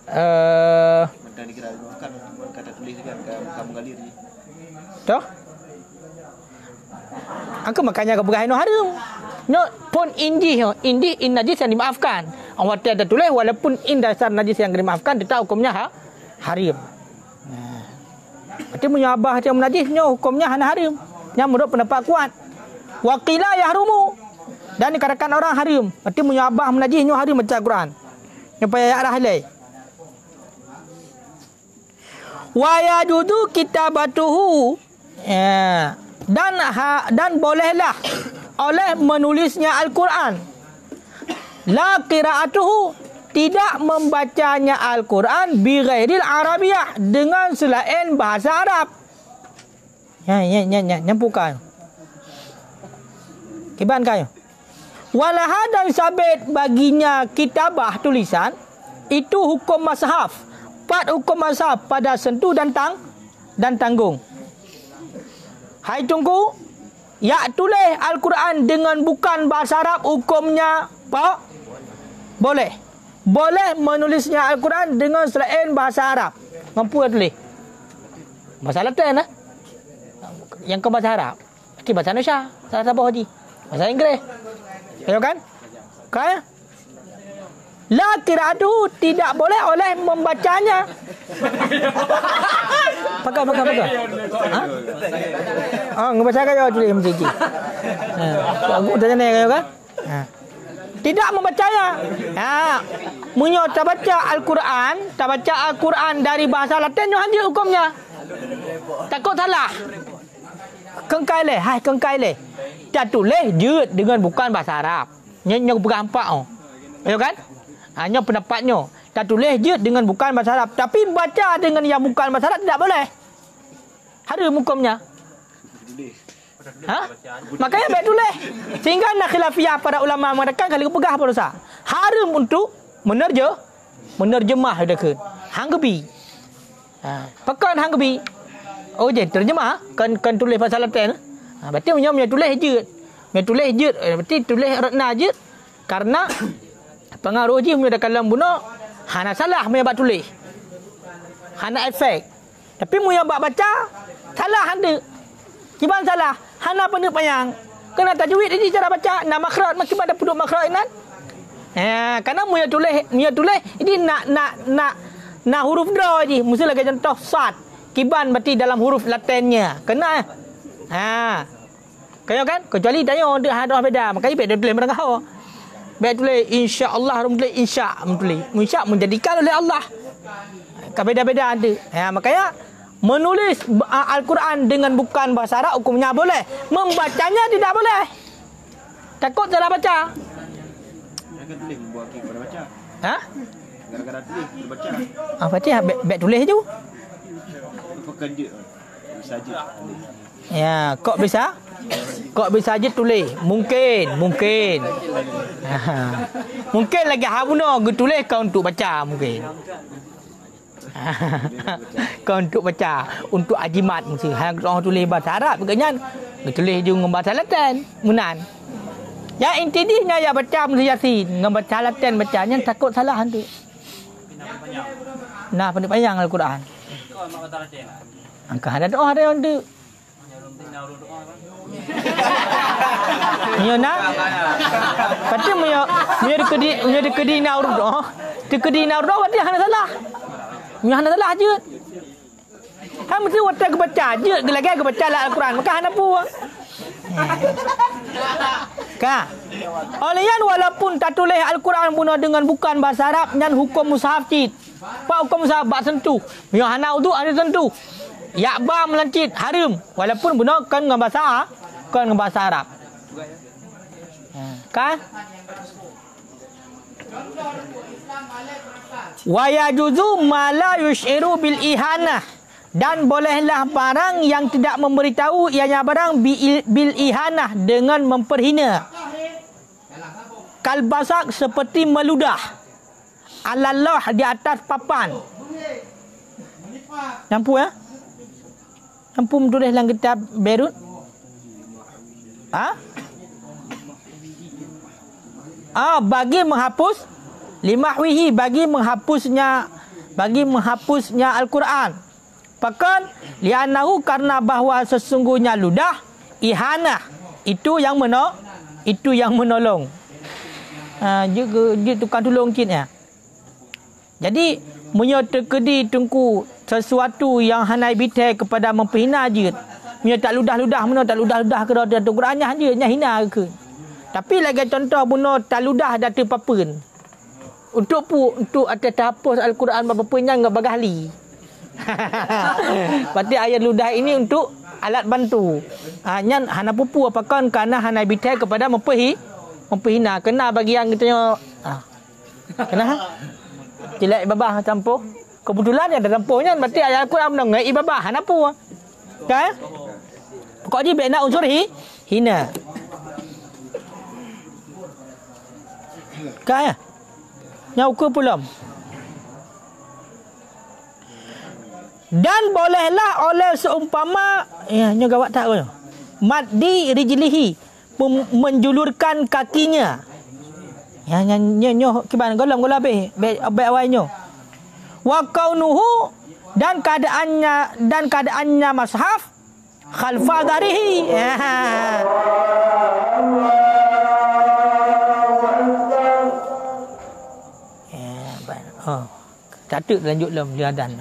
Benda ni kira dimaafkan. Kata tulis kan kamu galir je. Toh? Angka makanya kau berah haram. No pun indih in najis yang dimaafkan. Allah Ta'ala tulis walaupun in dasar najis yang dimaafkan tetap hukumnya haram. Berarti menyabah macam najisnya hukumnya haram. Yang menurut pendapat kuat. Wa qila yahrumu. Dan dikatakan orang haram. Berarti menyabah najisnya haram macam Al-Quran. Yang payah ayat halai. Wa yajudu kitabatuhu. Ya. Dan bolehlah oleh menulisnya Al-Quran. La qira'atuhu, tidak membacanya Al-Quran bi ghairil Arabiyah, dengan selain bahasa Arab. Nyampukan. Kiban kayo. Walaha, dan sabit baginya kitabah tulisan itu hukum mazhab. Hukum mazhab pada sentuh dan tanggung. Hai tunggu, ya tulis Al-Quran dengan bukan bahasa Arab hukumnya apa? Boleh. Boleh menulisnya Al-Quran dengan selain bahasa Arab. Mampu tak tulis? Bahasa Latin lah. Yang ke bahasa Arab. Nanti bahasa Indonesia. Salah sabah haji. Bahasa Inggeris. Tahu kan? Kan? La qira'atuhu, tidak boleh oleh membacanya. Pakai. Ha? Ngebaca kayo tulis macam ni. Aku tanya kayo kan? Tidak membacanya. Munyo tak baca Al-Quran dari bahasa Latin hanya hukumnya. Takut salah. Kengkai le. Tak tulis je dengan bukan bahasa Arab. Nyo bergampak oh. Tahu kan? Hanya pendapatnya. Tak tulis je dengan bukan bahasa Arab. Tapi baca dengan yang bukan bahasa Arab tidak boleh. Haram hukumnya. Makanya baik tulis. Sehingga nak khilafiyah para ulama mengatakan kalau pegah apa dosa. Haram untuk menerjemah dekat. Hanggebi. Pekan hanggebi. Oh je terjemah kan tulis bahasa Latin. Berarti punya tulis je. Berarti tulis ratna je. Karena pengaruh je punya dalam bunuh hana salah punya bab tulis. Hana efek. Tapi punya bab baca salah handa. Kiban salah. Hana pun payang. Kena tajwid ini cara baca. Nak makhraj makin pada puduk makhraj nan. Karena punya tulis ini nak huruf draw je. Mesti lagi contoh sad. Kiban berarti dalam huruf Latinnya. Kena kaya kan? Kecuali tanya ada beda. Makanya beda tulis mereka. Baik tulis insya-Allah, tulis insya, insya menjadikan oleh Allah. Beda-beda ada. Makanya menulis Al-Quran dengan bukan bahasa Arab hukumnya boleh. Membacanya tidak boleh. Takut salah baca. Jangan tulis buat kita baca. Gara-gara tulis baca. Baca baik tulis je. Bukan je. Bisa je. Ya, kok bisa je tulis? Mungkin. Mungkin lagi habuna tulis kau untuk baca mungkin. Kau untuk baca, untuk ajimat mesti. Hang orang tulis bahasa Arab beganya. Tulis je dengan bahasa Latin, munan. Ya intinya ya baca mesti Yasin, dengan bahasa Latin bacanya takut salah hantu. Nah, pandai panjang Al-Quran. Angka ada doa ada yang tu. Nyona. Pasti punya dekedi naur doa. Dekedi naur doa berarti hana salah. Hana salah je. Kan mesti waktu aku baca je, lagi aku baca Al-Quran, maka hana puang. Kak. Oleh yang walaupun tak tulis Al-Quran pun dengan bukan bahasa Arab dan hukum mushaf cit. Pak hukum mushaf bak sentuh. Yang hana uduk ada sentuh. Ya ba melancit haram walaupun benar kan dengan bahasa Arab. Kan? Wa yajuzu ma la yushiru bil ihanah, dan bolehlah barang yang tidak memberitahu ianya barang bil ihanah dengan memperhina. Kalbasak seperti meludah. Alallah di atas papan. Nampu ya? Nampu menulis dalam kitab Beirut? Bagi menghapus limahwihi, bagi menghapusnya Al-Quran. Bahkan li'annahu, karena bahawa sesungguhnya ludah ihanah, itu yang menolong. Dia tukang tolong kita. Jadi menyertakedi tengku sesuatu yang hanai bitai kepada memperhina je. Punya tak ludah-ludah, mana tak ludah-ludah ke dalam Qurannya je, nya hina ke. Tapi lagi contoh bunuh tak ludah data papen. Untuk atas hapus Al-Quran berapa nya enggak bagahli. Berarti ayat ludah ini untuk alat bantu. Nya hana pupu apakah karena hana bitai kepada memperhina. Kena bagi yang katanya kena jelek babah campur. Kebetulan ada campurnya berarti ayat Al-Quran menang ibabah hana pu. Kan? Pokok dia bina unsur hina. Kan ya? Nyau ke pulam. Dan bolehlah oleh seumpama nya gawat tak ke? Maddi rijlihi, menjulurkan kakinya. Nya kiban golam be awalnya. Wa kaunuhu, dan keadaannya mushaf khalfa darihi. Catat lanjut dalam jadan.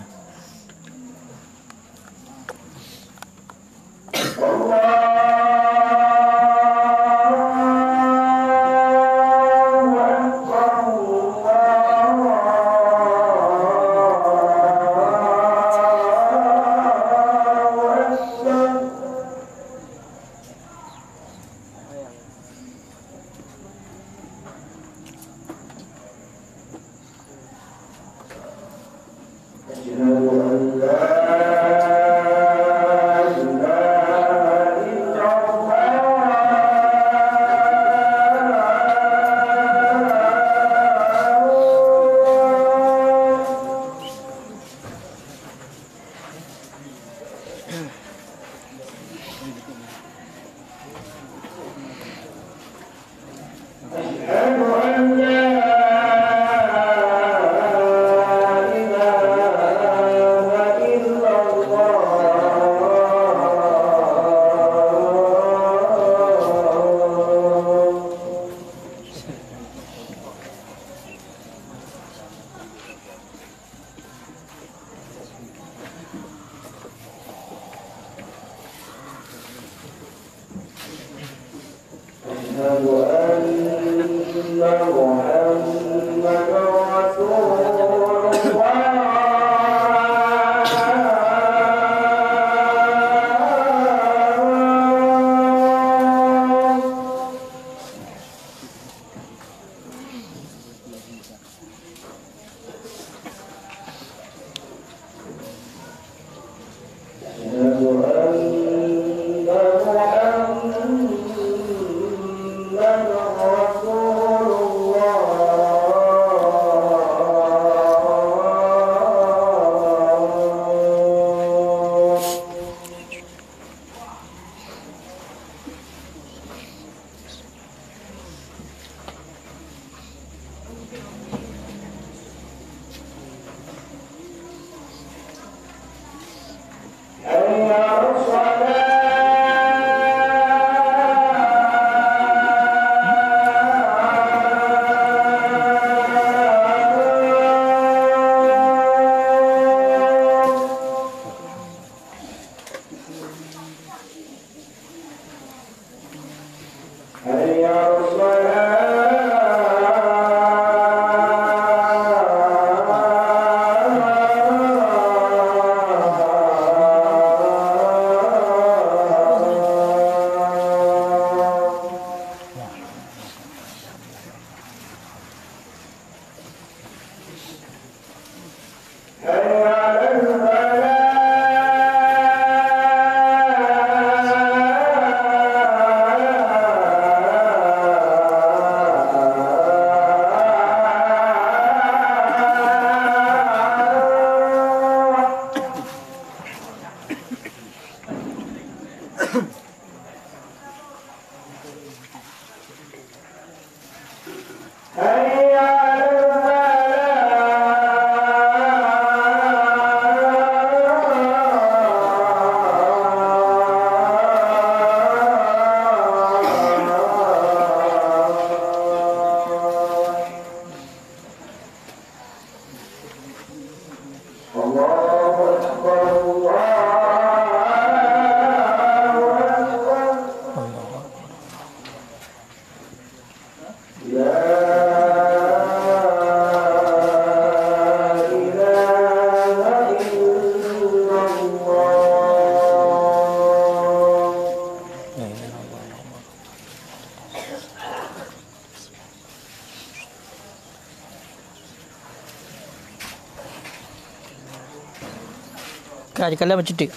Kalau macam tu.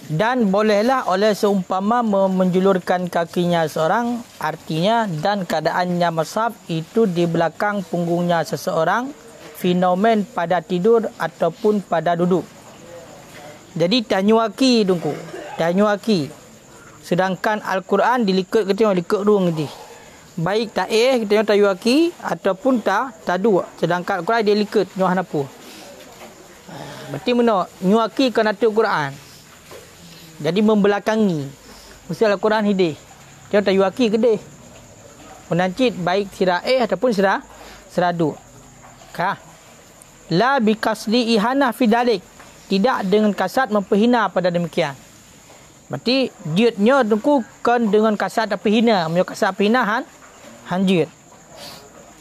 Dan bolehlah oleh seumpama menjulurkan kakinya seorang, artinya dan keadaannya mushaf itu di belakang punggungnya seseorang, fenomen pada tidur ataupun pada duduk. Jadi tanyuaki dungku, tanyuaki. Sedangkan Al-Quran dilikat kita tengok likat ruang ni. Baik tak kita tengok tanyuaki ataupun tak dua. Sedangkan Al-Quran dia likat nyuah apa. Berarti mana? Nyuaki kan atur Quran. Jadi membelakangi. Mesti Al-Quran hidih. Dia tak yuaki kedih. Menancit baik sirah ataupun sirah dua. Kah? La bikasli ihana fidalik. Tidak dengan kasat memperhina pada demikian. Berarti jiatnya tengku kan dengan kasat tapi hina. Punya kasat perhinahan hanjit.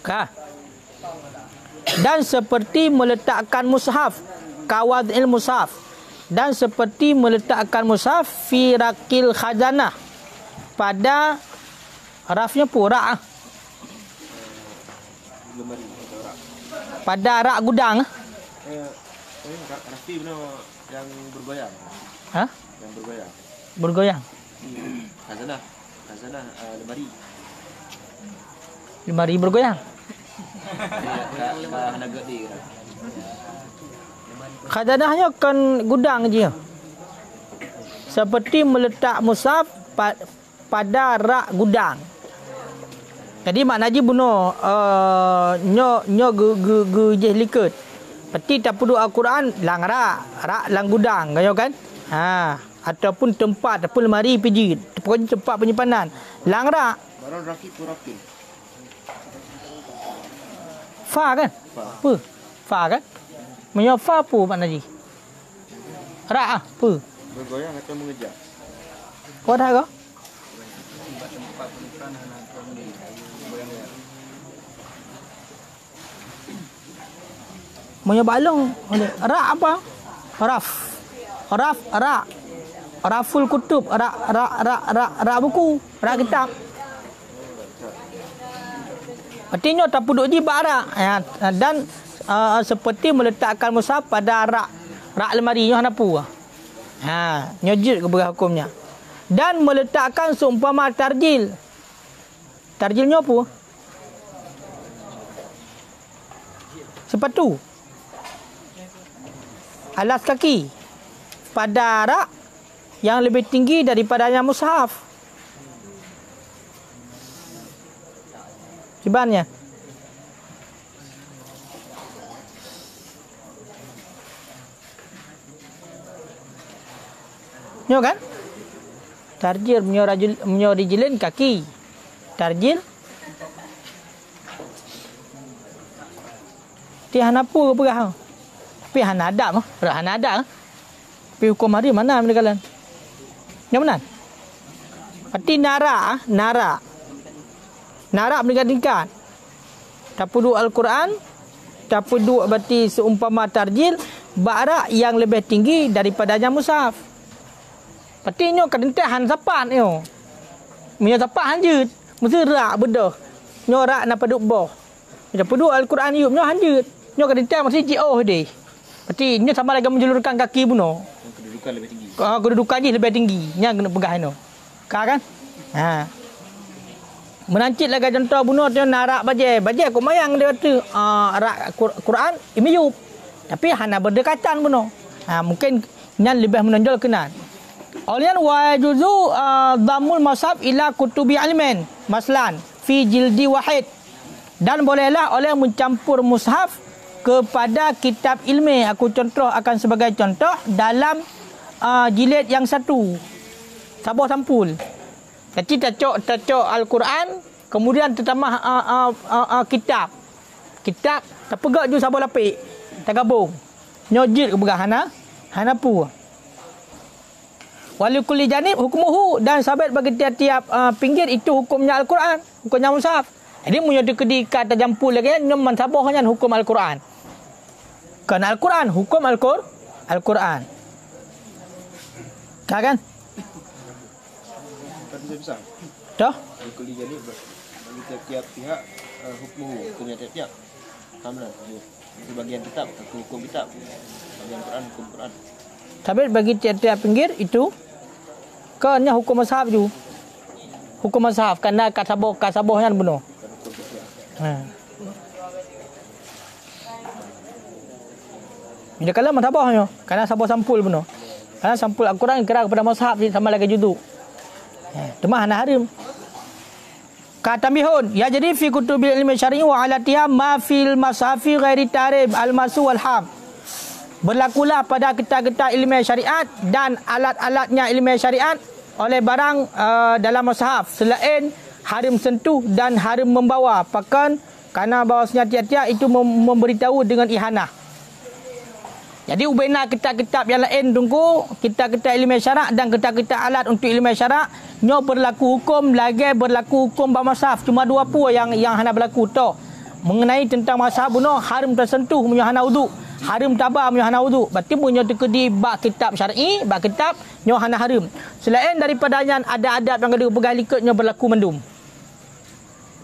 Kah? Dan seperti meletakkan mushaf, kawadil mushaf, dan seperti meletakkan mushaf fi rakil khazanah, pada rafnya pura, pada rak gudang. Rafi benar yang bergoyang. Ha? Yang bergoyang. Bergoyang. Khazanah lemari. Lemari bergoyang. Naga di. Khazanahnya kan gudang je. Seperti meletak mushaf pada rak gudang. Jadi maknanya bunuh nyo ge liket. Peti tak perlu Al-Quran lang rak lang gudang kayo kan? Ataupun tempat ataupun lemari pijit. Pokoknya tempat penyimpanan. Lang rak. Barang rakib rakib. Fa kan? Apa? Fa kan? Menyofa apa maknanya? Rak apa? Bergoyang atau mengejar? Kau dah ke? Punya balong. Rak apa? Raf. Raful kutub. Rak buku. Rak kitab. Artinya tak puduk je barak. Dan seperti meletakkan mushaf pada rak lemari. Nyoh apa? Nyojit keberah hukumnya. Dan meletakkan seumpama tarjil. Tarjilnya apa? Sepatu. Alas kaki. Pada rak yang lebih tinggi daripadanya mushaf. Cibannya. Nyo kan? Tarjil menyorijilin kaki. Tarjil. Tihan apa ke perah? Tapi hanada mah, hanada. Tapi hukum hari mana mereka lan? Yang mana? Berarti nara mereka tingkat. Tak perlu Al-Quran, tak perlu berarti seumpama tarjil, barak yang lebih tinggi daripadanya mushaf. Berarti nyo kedentek han sapan nyo. Punya sapan hanjut. Mesti rak bedah. Nyo rak nak paduk boh. Tak perlu Al-Quran yup nyo hanjut. Nyo kedentek mesti jioh deh. Berarti nyo sama lagi menjulurkan kaki buno. Kedudukan lebih tinggi. Kedudukan je lebih tinggi. Nya kena pegah no. Kan? Menancit lagi contoh bunuh tu narak bajai kok mayang dia kata rak Quran imiyup. Tapi hana berdekatan bunuh. Mungkin yang lebih menonjol kenan. Olian wa juzu dhammul mushaf ila kutubi ilmin maslan fi jildi wahid. Dan bolehlah oleh mencampur mushaf kepada kitab ilmi. Aku contoh akan sebagai contoh dalam jilid yang satu. Sabah sampul. Jadi tacok Al-Quran, kemudian tertambah kitab. Kitab terpegak juga sabah lapik. Tergabung. Nyojit ke berah hanapu. Walikuli janib hukmuhu, dan sahabat bagi tiap-tiap pinggir itu hukumnya Al-Quran, hukumnya mushaf. Jadi punya dikedikat terjampul lagi nyaman sabahnya hukum Al-Quran. Kan Al-Quran hukum Al-Quran. Kan? Besar. Dah? Walikuli janib bagi tiap-tiap pihak hukumnya tiap-tiap. Kamlan. Itu bagian kitab, hukum kitab. Bagian Quran, hukum Quran. Tapi bagi tiap-tiap pinggir itu hanya hukum mazhab ju. Hukum mazhab kerana kasaboh yang benar. Bila kala mazhabnya kerana sabah sampul benar. Kerana sampul Al-Quran kira kepada mazhab sama lagi juduk. Demah hana harim. Kata bihun, ya jadi fi kutubil ilmi syar'i wa alatiha ma fil masafi ghairi tarib al-masu wal ham. Berlakulah pada kitab-kitab ilmu syariat dan alat-alatnya ilmu syariat oleh barang dalam mushaf selain harim sentuh dan harim membawa. Bahkan kerana bahawasanya tiap-tiap itu memberitahu dengan ihanah. Jadi ubena kitab-kitab yang lain tunggu, kitab-kitab ilmu syarak dan kitab-kitab alat untuk ilmu syarak, nyo berlaku hukum lagi berlaku hukum bermushaf. Cuma dua pua yang hana berlaku tu. Mengenai tentang mushaf buno harim tersentuh punya hana wudu, harim tabah punya hana wudu. Berarti punya tekedi bab kitab syar'i, bab kitab nyo hana harim. Selain daripadanya ada adab yang kedua pegang likut nyo berlaku mendum.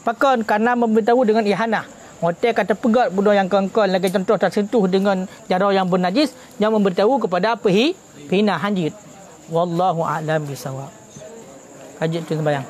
Pakan karena memberitahu dengan ihanah. Hotel kata pegat budak yang kongkol lagi contoh tersentuh dengan jarak yang bernajis yang memberitahu kepada pihina hanjit. Wallahu a'lam bisawab. Hajit tu sembahyang.